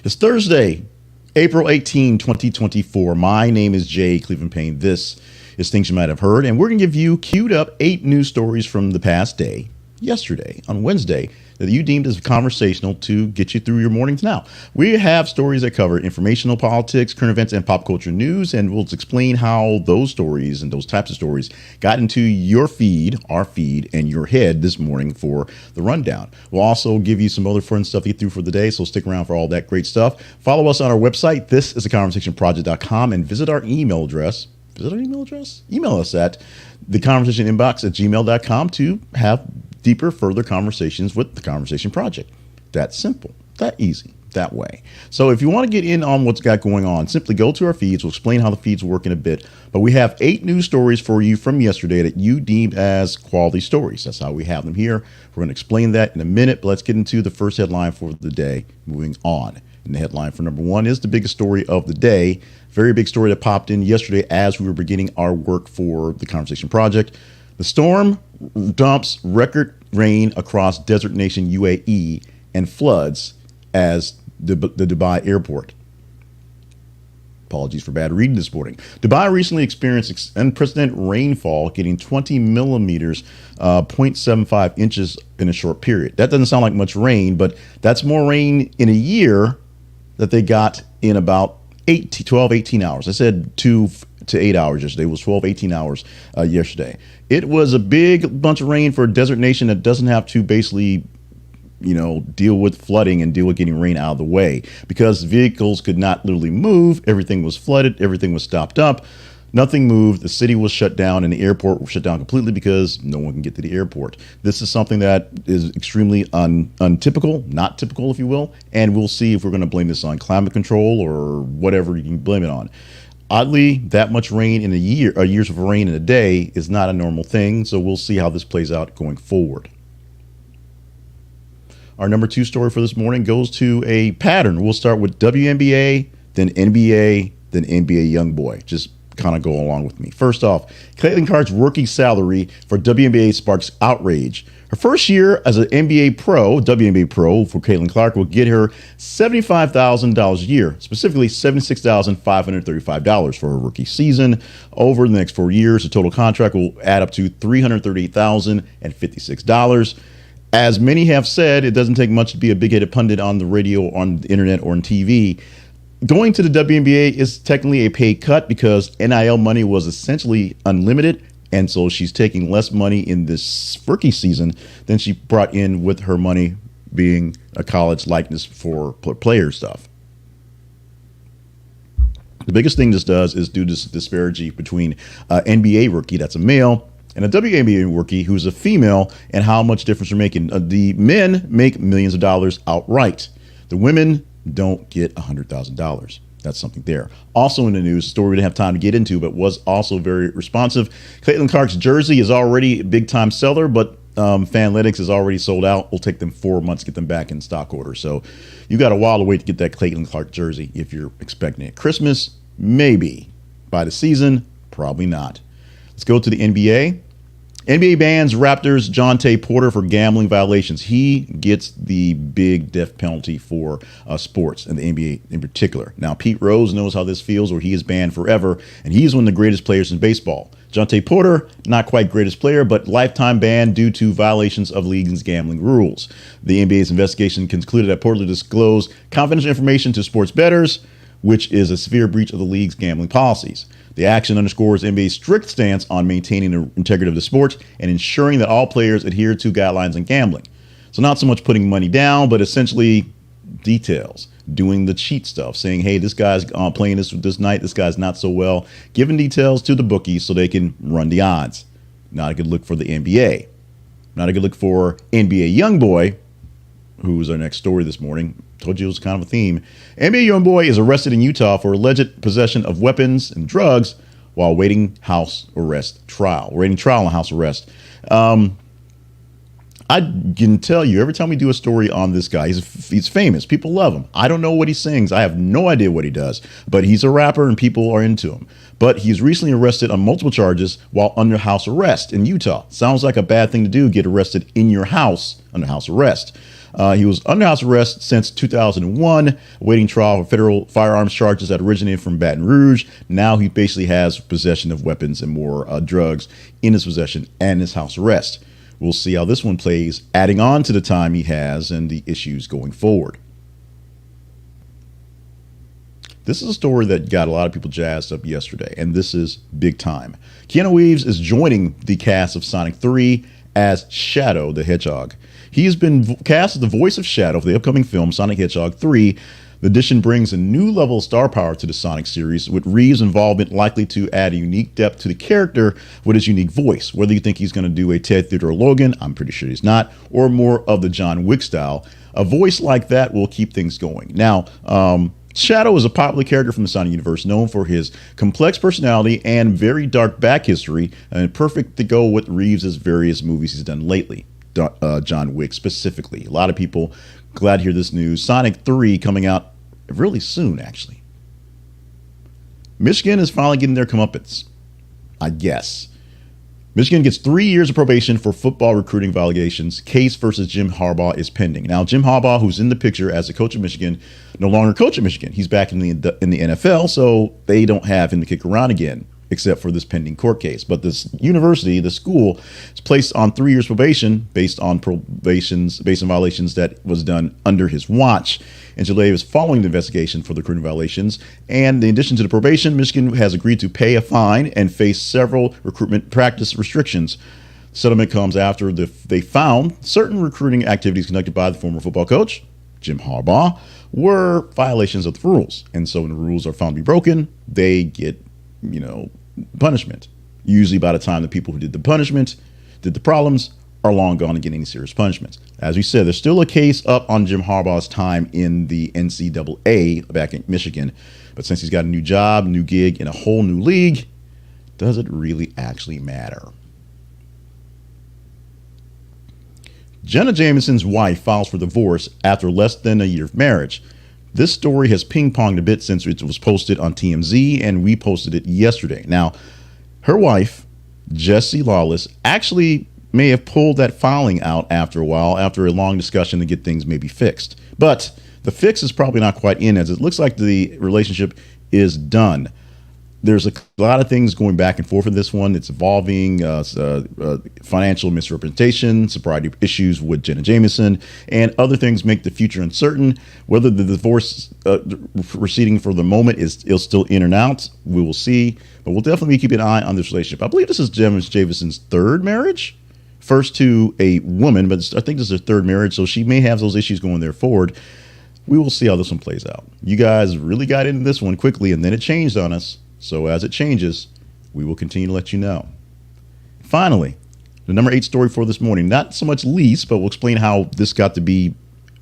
It's Thursday, April 18, 2024. My name is Jay Cleveland Payne. This is Things You Might Have Heard, and we're going to give you queued up 8 news stories from the past day, yesterday, on Wednesday, that you deemed as conversational to get you through your mornings now. We have stories that cover informational, politics, current events, and pop culture news, and we'll explain how those stories and those types of stories got into your feed, our feed, and your head this morning for the rundown. We'll also give you some other fun stuff to get through for the day, so stick around for all that great stuff. Follow us on our website, thisisaconversationproject.com, and visit our email address. Email us at theconversationinbox@gmail.com to have deeper, further conversations with the Conversation Project. That simple, that easy, that way. So if you want to get in on what's got going on, simply go to our feeds. We'll explain how the feeds work in a bit. But we have 8 news stories for you from yesterday that you deemed as quality stories. That's how we have them here. We're going to explain that in a minute, but let's get into the first headline for the day. Moving on. And the headline for number 1 is the biggest story of the day. Very big story that popped in yesterday as we were beginning our work for the Conversation Project. The storm dumps record rain across desert nation UAE and floods as the Dubai airport. Apologies for bad reading this morning. Dubai recently experienced unprecedented rainfall, getting 20 millimeters, 0.75 inches in a short period. That doesn't sound like much rain, but that's more rain in a year that they got in about 18 hours. I said 2 to 8 hours yesterday. It was 12, 18 hours yesterday. It was a big bunch of rain for a desert nation that doesn't have to basically, deal with flooding and deal with getting rain out of the way, because vehicles could not literally move. Everything was flooded. Everything was stopped up. Nothing moved. The city was shut down and the airport was shut down completely because no one can get to the airport. This is something that is extremely untypical, not typical, if you will. And we'll see if we're going to blame this on climate control or whatever you can blame it on. Oddly, that much rain in a year, years of rain in a day is not a normal thing. So we'll see how this plays out going forward. Our number 2 story for this morning goes to a pattern. We'll start with WNBA, then NBA, then NBA YoungBoy. Just kind of go along with me. First off, Caitlin Clark's rookie salary for WNBA sparks outrage. Her first year as an WNBA pro for Caitlin Clark will get her $75,000 a year, specifically $76,535 for her rookie season. Over the next 4 years, the total contract will add up to $338,056. As many have said, it doesn't take much to be a big-headed pundit on the radio, on the internet, or on TV. Going to the WNBA is technically a pay cut because NIL money was essentially unlimited, and so she's taking less money in this rookie season than she brought in with her money being a college likeness for player stuff. The biggest thing this does is do this disparity between NBA rookie, that's a male, and a WNBA rookie who's a female, and how much difference they're making. The men make millions of dollars outright. The women don't get $100,000. That's something there. Also in the news, story we didn't have time to get into, but was also very responsive. Caitlin Clark's jersey is already a big time seller, but Fanlytics is already sold out. It'll take them 4 months to get them back in stock order. So you got a while to wait to get that Caitlin Clark jersey if you're expecting it. Christmas, maybe. By the season, probably not. Let's go to the NBA. NBA bans Raptors Jontay Porter for gambling violations. He gets the big death penalty for sports and the NBA in particular. Now, Pete Rose knows how this feels, where he is banned forever, and he's one of the greatest players in baseball. Jonte Porter, not quite greatest player, but lifetime ban due to violations of league's gambling rules. The NBA's investigation concluded that Porter disclosed confidential information to sports bettors, which is a severe breach of the league's gambling policies. The action underscores NBA's strict stance on maintaining the integrity of the sport and ensuring that all players adhere to guidelines on gambling. So not so much putting money down, but essentially details, doing the cheat stuff, saying, hey, this guy's playing this night, this guy's not so well, giving details to the bookies so they can run the odds. Not a good look for the NBA. Not a good look for NBA YoungBoy, who's our next story this morning. Told you it was kind of a theme. NBA YoungBoy is arrested in Utah for alleged possession of weapons and drugs while waiting house arrest trial. Waiting trial and house arrest. I I can tell you, every time we do a story on this guy, he's famous. People love him. I don't know what he sings. I have no idea what he does, but he's a rapper and people are into him. But he's recently arrested on multiple charges while under house arrest in Utah. Sounds like a bad thing to do, get arrested in your house under house arrest. He was under house arrest since 2001, awaiting trial for federal firearms charges that originated from Baton Rouge. Now he basically has possession of weapons and more drugs in his possession and his house arrest. We'll see how this one plays, adding on to the time he has and the issues going forward. This is a story that got a lot of people jazzed up yesterday, and this is big time. Keanu Reeves is joining the cast of Sonic 3 as Shadow the Hedgehog. He has been cast as the voice of Shadow for the upcoming film Sonic Hedgehog 3. The addition brings a new level of star power to the Sonic series, with Reeves' involvement likely to add a unique depth to the character with his unique voice. Whether you think he's going to do a Ted Theodore Logan, I'm pretty sure he's not, or more of the John Wick style, a voice like that will keep things going. Now, Shadow is a popular character from the Sonic universe, known for his complex personality and very dark back history, and perfect to go with Reeves' various movies he's done lately. John Wick specifically. A lot of people glad to hear this news. Sonic 3 coming out really soon, actually. Michigan is finally getting their comeuppance, I guess. Michigan gets 3 years of probation for football recruiting violations. Case versus Jim Harbaugh is pending. Now, Jim Harbaugh, who's in the picture as the coach of Michigan, no longer coach of Michigan. He's back in the NFL, so they don't have him to kick around again, except for this pending court case. But this university, the school, is placed on 3 years probation based on violations that was done under his watch. And July is following the investigation for the recruiting violations. And in addition to the probation, Michigan has agreed to pay a fine and face several recruitment practice restrictions. The settlement comes after they found certain recruiting activities conducted by the former football coach, Jim Harbaugh, were violations of the rules. And so when the rules are found to be broken, they get, punishment. Usually by the time the people who did the punishment, did the problems, are long gone and getting any serious punishments. As we said, there's still a case up on Jim Harbaugh's time in the NCAA back in Michigan. But since he's got a new job, new gig, in a whole new league, does it really actually matter? Jenna Jameson's wife files for divorce after less than a year of marriage. This story has ping-ponged a bit since it was posted on TMZ, and we posted it yesterday. Now, her wife, Jessie Lawless, actually may have pulled that filing out after a while, after a long discussion to get things maybe fixed. But the fix is probably not quite in, as it looks like the relationship is done. There's a lot of things going back and forth in this one. It's evolving, financial misrepresentation, sobriety issues with Jenna Jameson, and other things make the future uncertain. Whether the divorce proceeding for the moment is still in or out, we will see. But we'll definitely keep an eye on this relationship. I believe this is Jenna Jameson's third marriage. First to a woman, but I think this is her third marriage, so she may have those issues going there forward. We will see how this one plays out. You guys really got into this one quickly, and then it changed on us. So as it changes, we will continue to let you know. Finally, the number 8 story for this morning, not so much least, but we'll explain how this got to be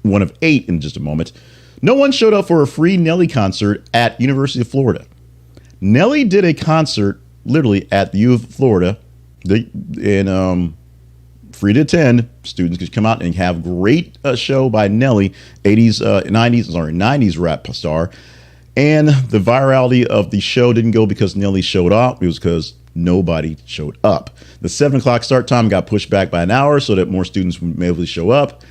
one of 8 in just a moment. No one showed up for a free Nelly concert at University of Florida. Nelly did a concert literally at the U of Florida, free to attend. Students could come out and have a great show by Nelly, 90s rap star. And the virality of the show didn't go because Nelly showed up. It was because nobody showed up. The 7 o'clock start time got pushed back by an hour so that more students would be able to show up,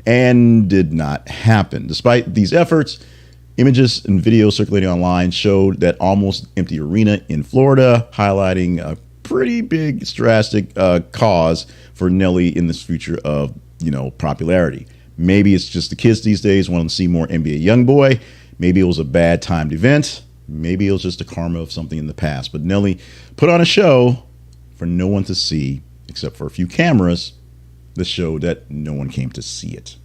and did not happen. Despite these efforts, images and videos circulating online showed that almost empty arena in Florida, highlighting a pretty big, drastic cause for Nelly in this future of, popularity. Maybe it's just the kids these days want to see more NBA YoungBoy. Maybe it was a bad timed event. Maybe it was just a karma of something in the past. But Nelly put on a show for no one to see, except for a few cameras, the show that no one came to see it.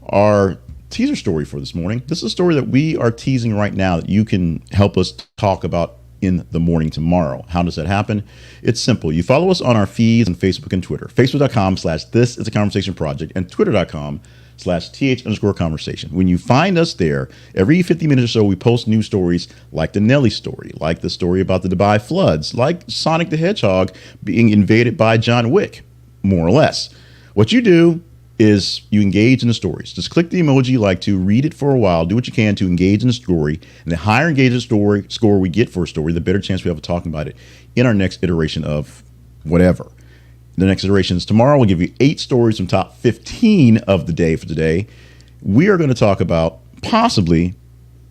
Our teaser story for this morning. This is a story that we are teasing right now that you can help us talk about in the morning tomorrow. How does that happen? It's simple. You follow us on our feeds on Facebook and Twitter. Facebook.com/This Is a Conversation Project and Twitter.com/th_conversation. When you find us there, every 50 minutes or so, we post news stories like the Nelly story, like the story about the Dubai floods, like Sonic the Hedgehog being invaded by John Wick, more or less. What you do is you engage in the stories. Just click the emoji you like to, read it for a while, do what you can to engage in the story. And the higher engagement score we get for a story, the better chance we have of talking about it in our next iteration of whatever. The next iteration is tomorrow. We'll give you 8 stories from top 15 of the day for today. We are going to talk about possibly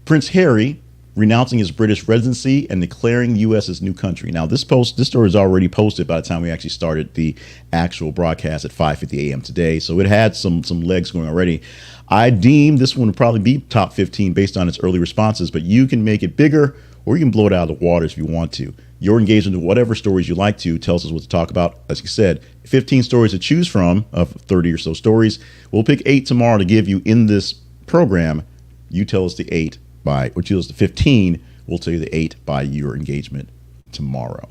Prince Harry renouncing his British residency and declaring the U.S. as new country. Now, this story is already posted by the time we actually started the actual broadcast at 5:50 a.m. today, so it had some legs going already. I deem this one would probably be top 15 based on its early responses, but you can make it bigger or you can blow it out of the water if you want to. Your engagement in whatever stories you like to tells us what to talk about. As you said, 15 stories to choose from of 30 or so stories. We'll pick 8 tomorrow to give you in this program. You tell us the 8 by, or tell us the 15. We'll tell you the 8 by your engagement tomorrow.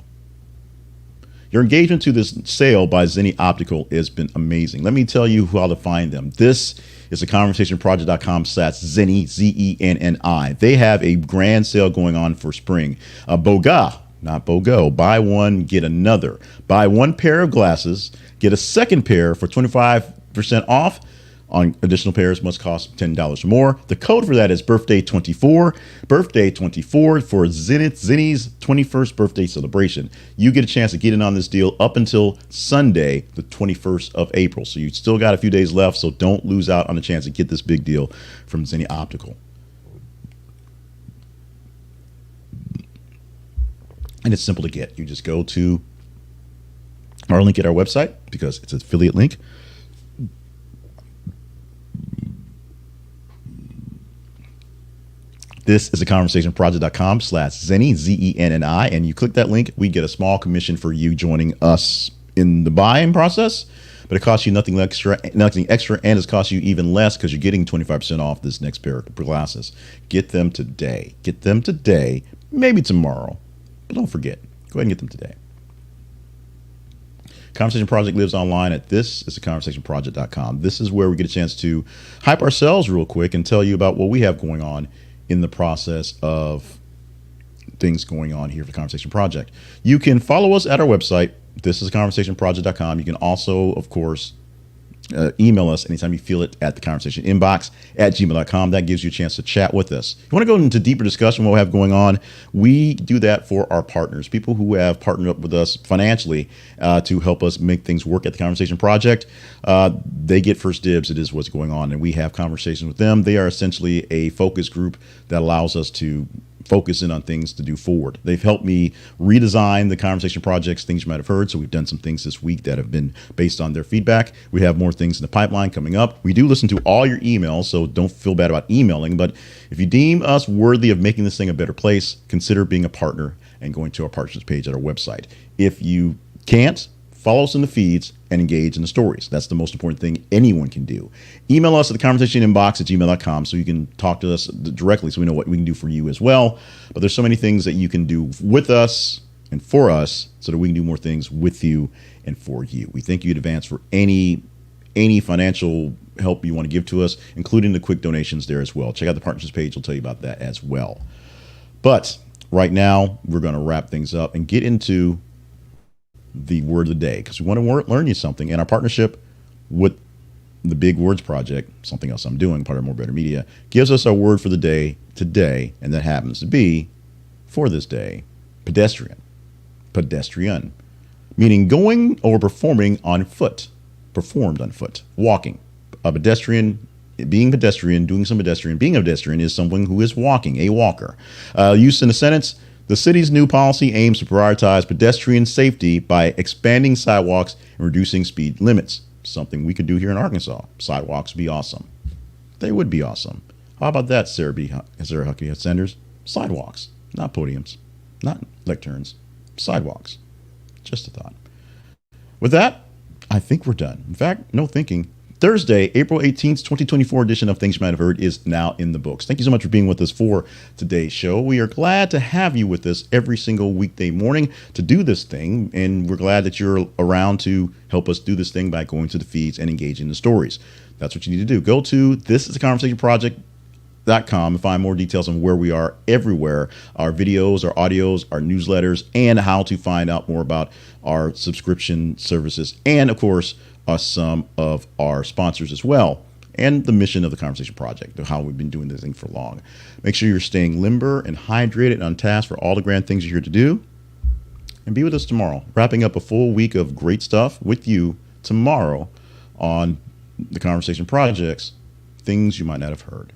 Your engagement to this sale by Zenni Optical has been amazing. Let me tell you how to find them. This is theconversationproject.com/Zenni, Zenni. They have a grand sale going on for spring. Boga, not BOGO. Buy one, get another. Buy one pair of glasses, get a second pair for 25% off. On additional pairs must cost $10 or more. The code for that is birthday24. Birthday24 for Zenni's 21st birthday celebration. You get a chance to get in on this deal up until Sunday, the 21st of April. So you still got a few days left, so don't lose out on the chance to get this big deal from Zenni Optical. And it's simple to get. You just go to our link at our website because it's an affiliate link. This is theconversationproject.com/Zenni, Zenni, and you click that link, we get a small commission for you joining us in the buying process, but it costs you nothing extra, and it's cost you even less because you're getting 25% off this next pair of glasses. Get them today. Get them today, maybe tomorrow, but don't forget, go ahead and get them today. Conversation Project lives online at theconversationproject.com. This is where we get a chance to hype ourselves real quick and tell you about what we have going on in the process of things going on here for the Conversation Project. You can follow us at our website. This is conversationproject.com. You can also, of course, email us anytime you feel it at the conversation inbox at gmail.com. That gives you a chance to chat with us. If you want to go into deeper discussion what we have going on, we do that for our partners, people who have partnered up with us financially to help us make things work at the Conversation Project. They get first dibs. It is what's going on, and we have conversations with them. They are essentially a focus group that allows us to focus in on things to do forward. They've helped me redesign the Conversation Projects, things you might have heard. So we've done some things this week that have been based on their feedback. We have more things in the pipeline coming up. We do listen to all your emails, so don't feel bad about emailing. But if you deem us worthy of making this thing a better place, consider being a partner and going to our partners page at our website. If you can't, follow us in the feeds and engage in the stories. That's the most important thing anyone can do. Email us at the conversation inbox at gmail.com so you can talk to us directly so we know what we can do for you as well. But there's so many things that you can do with us and for us so that we can do more things with you and for you. We thank you in advance for any financial help you want to give to us, including the quick donations there as well. Check out the partnerships page. We'll tell you about that as well. But right now, we're going to wrap things up and get into the word of the day because we want to learn you something. And our partnership with the Big Words Project, something else I'm doing, part of More Better Media, gives us our word for the day today, and that happens to be, for this day, pedestrian. Pedestrian, meaning going or performing on foot, performed on foot, walking. A pedestrian, being pedestrian, doing some pedestrian, being a pedestrian is someone who is walking, a walker. Used in a sentence, the city's new policy aims to prioritize pedestrian safety by expanding sidewalks and reducing speed limits. Something we could do here in Arkansas. Sidewalks would be awesome. They would be awesome. How about that, Sarah Huckabee Sanders? Sidewalks, not podiums, not lecterns, sidewalks. Just a thought. With that, I think we're done. In fact, no thinking. Thursday, April 18th, 2024 edition of Things You Might Have Heard is now in the books. Thank you so much for being with us for today's show. We are glad to have you with us every single weekday morning to do this thing, and we're glad that you're around to help us do this thing by going to the feeds and engaging in the stories. That's what you need to do. Go to thisistheconversationproject.com and find more details on where we are everywhere, our videos, our audios, our newsletters, and how to find out more about our subscription services, and of course, some of our sponsors as well, and the mission of the Conversation Project, how we've been doing this thing for long. Make sure you're staying limber and hydrated and on task for all the grand things you're here to do. And be with us tomorrow, wrapping up a full week of great stuff with you tomorrow on the Conversation Project's Things You Might Not Have Heard.